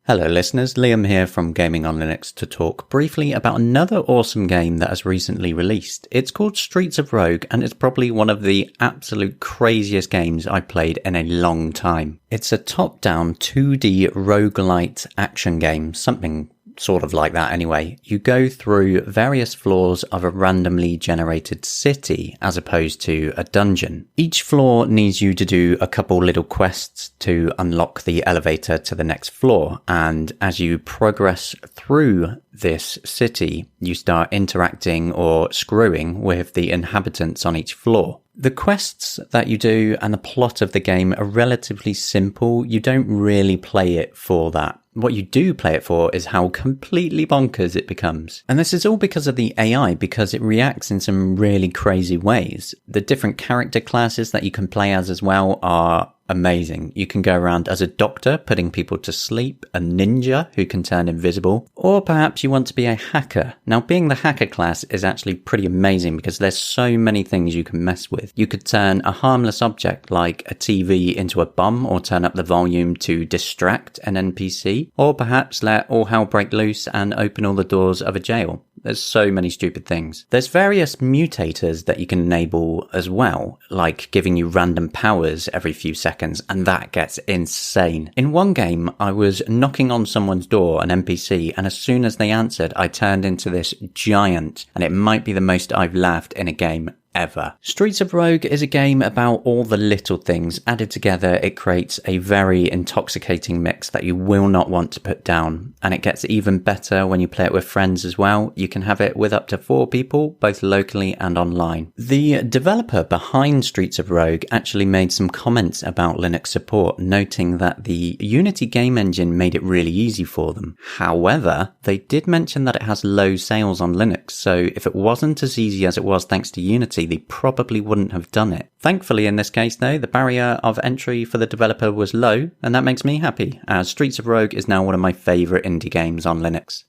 Hello listeners, Liam here from Gaming on Linux to talk briefly about another awesome game that has recently released. It's called Streets of Rogue and it's probably one of the absolute craziest games I've played in a long time. It's a top-down 2D roguelite action game, something sort of like that anyway. You go through various floors of a randomly generated city as opposed to a dungeon. Each floor needs you to do a couple little quests to unlock the elevator to the next floor, and as you progress through this city, you start interacting or screwing with the inhabitants on each floor. The quests that you do and the plot of the game are relatively simple. You don't really play it for that. What you do play it for is how completely bonkers it becomes. And this is all because of the AI, because it reacts in some really crazy ways. The different character classes that you can play as well are amazing. You can go around as a doctor, putting people to sleep, a ninja who can turn invisible, or perhaps you want to be a hacker. Now, being the hacker class is actually pretty amazing because there's so many things you can mess with. You could turn a harmless object like a TV into a bomb, or turn up the volume to distract an NPC, or perhaps let all hell break loose and open all the doors of a jail. There's so many stupid things. There's various mutators that you can enable as well, like giving you random powers every few seconds, and that gets insane. In one game, I was knocking on someone's door, an NPC, and as soon as they answered, I turned into this giant, and it might be the most I've laughed in a game ever. Streets of Rogue is a game about all the little things. Added together, it creates a very intoxicating mix that you will not want to put down. And it gets even better when you play it with friends as well. You can have it with up to 4 people, both locally and online. The developer behind Streets of Rogue actually made some comments about Linux support, noting that the Unity game engine made it really easy for them. However, they did mention that it has low sales on Linux, so if it wasn't as easy as it was thanks to Unity, they probably wouldn't have done it. Thankfully, in this case though, the barrier of entry for the developer was low, and that makes me happy, as Streets of Rogue is now one of my favourite indie games on Linux.